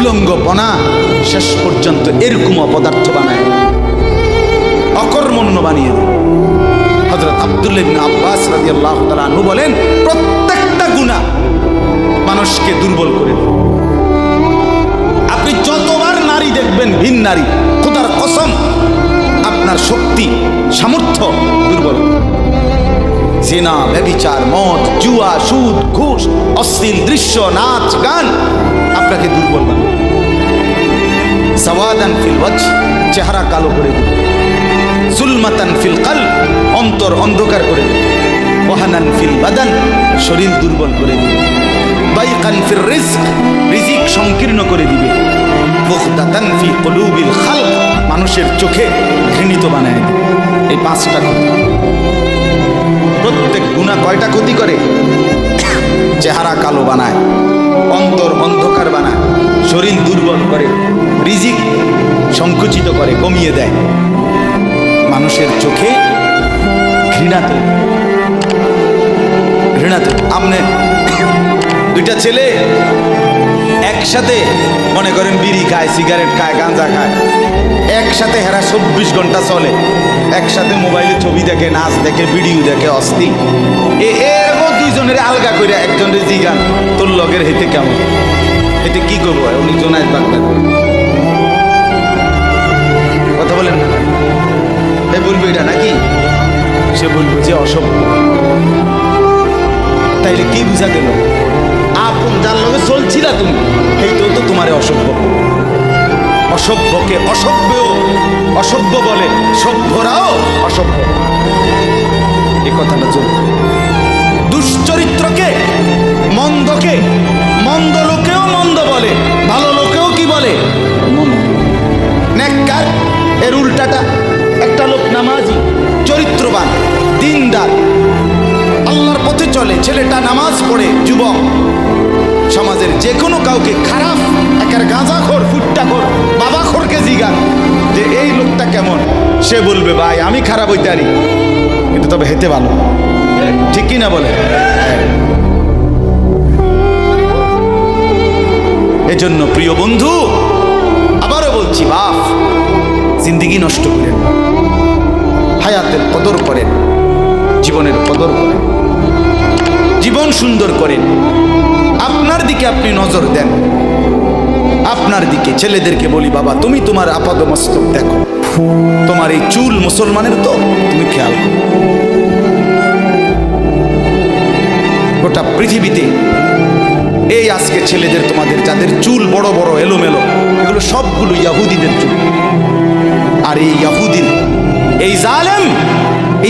উলঙ্গপনা শেষ পর্যন্ত এরকম অপদার্থ বানায়, অকর্মণ্য বানিয়ে দেয়। হযরত আব্দুল্লাহ ইবনে আব্বাস রাদিয়াল্লাহু তাআলা আনহু বলেন, প্রত্যেকটা গুনাহ মানুষকে দুর্বল করে দেয়। আপনি যতবার নারী দেখবেন ভিন নারী, খোদার কসম আপনার শক্তি সামর্থ্য দুর্বল। জিনা, ব্যভিচার, মদ, জুয়া, সুদ, ঘুষ, অশ্লীল দৃশ্য, নাচ গান আপনাকে দুর্বল বানাবে। সাওয়াদান ফিল ওয়াজহ, চেহারা কালো করে দিবে। জুলমাতান ফিল কলব, অন্তর অন্ধকার করে দিবে। ওয়াহানান ফিল বাদান, শরীর দুর্বল করে দিবে। দাইকান ফির রিজক, রিজিক সংকীর্ণ করে দিবে। বুগদাতান ফি কুলুবিল খালক, মানুষের চোখে ঘৃণিত বানায় দিবে। এই পাঁচটা ক্ষতি। প্রত্যেক গুনাহ কয়টা ক্ষতি করে? চেহারা কালো বানায়, অন্তর অন্ধকার বানায়, শরীর দুর্বল করে, রিজিক সংকুচিত করে, কমিয়ে দেয়, মানুষের চোখে ঘৃণা তৈরি। আপনি দুইটা ছেলে একসাথে মনে করেন বিড়ি খায়, সিগারেট খায়, গাঁজা খায়, একসাথে হেরা 24 ঘন্টা চলে, একসাথে মোবাইলে ছবি দেখে, নাচ দেখে, ভিডিও দেখে, অস্থির। এরকম দুইজনের আলগা করে একজনের জিগান, তোর লগের হেতে কেমন, হেতে কি করবো? উনি জোনায়েদ বাগদাদ কথা বলেন না, এ বলবো এটা নাকি? সে বলবো যে অসভ্য। তাইলে কি বুঝা গেল? আপন যার লগে চলছিল তুমি, এইটাও তো তোমার অসভ্য। অসভ্যকে অসভ্য বলে, সভ্যরাও অসভ্য। এ কথাটা চলবে। দুশ্চরিত্রকে, মন্দকে মন্দ লোকেও মন্দ বলে, ভালো লোকেও কি বলে? মন্দ। নেককার এর উল্টাটা। একটা লোক নামাজি, চরিত্রবান, দিনদার, আল্লাহর পথে চলে, ছেলেটা নামাজ পড়ে, যুবক, সমাজের যে কোনো কাউকে খারাপ, একের গাঁজাখোর, ফুট্টাখোর, বাবাখোরকে জিগান যে এই লোকটা কেমন, সে বলবে ভাই আমি খারাপ হইতে পারি, কিন্তু তবে হেতে ভালো। ঠিক কি না বলে? এজন্য প্রিয় বন্ধু, আবারও বলছি, বাপ জিন্দেগি নষ্ট করেন, হায়াতের কদর করেন, জীবনের কদর করেন, জীবন সুন্দর করেন। আপনার দিকে আপনি নজর দেন, আপনার দিকে। ছেলেদেরকে বলি, বাবা তুমি তোমার আপাদমস্তক দেখো, তোমার এই চুল মুসলমানের তো, তুমি খেয়াল করো। গোটা পৃথিবীতে এই আজকে ছেলেদের, তোমাদের যাদের চুল বড় বড় এলোমেলো, এগুলো সবগুলো ইহুদিদের চুল। আর এই ইহুদির, এই জালেম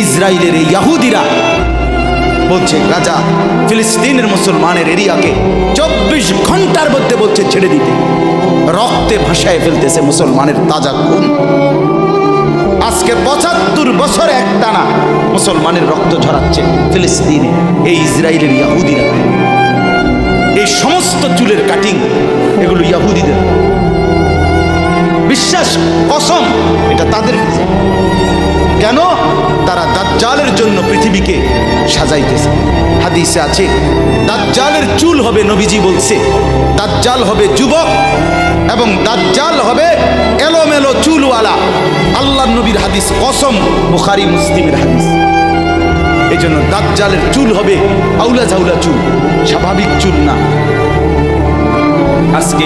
ইসরায়েলের এই ইহুদিরা বলছে গাজা, ফিলিস্তিনের মুসলমানের এরিয়াকে 24 ঘন্টার মধ্যে বলছে ছেড়ে দিতে। রক্তে ভাসায় ফেলতেছে মুসলমানের তাজা খুন। আজকে 75 বছর একটানা মুসলমানের রক্ত ঝরাচ্ছে ফিলিস্তিনে এই ইসরায়েলের ইহুদিরা। এই সমস্ত চুলের কাটিং এগুলো ইহুদিদের। বিশ্বাস, কসম, এটা তাদের। কেন? তারা দাজ্জালের জন্য পৃথিবীকে সাজাইতেছে। হাদিসে আছে দাজ্জালের চুল হবে, নবীজি বলছে দাজ্জাল হবে যুবক এবং দাজ্জাল হবে এলোমেলো চুলওয়ালা। আল্লাহর নবীর হাদিস, কসম, বুখারী মুসলিমের হাদিস। এই জন্য দাজ্জালের চুল হবে আউলা ঝাউলা চুল, স্বাভাবিক চুল না। আজকে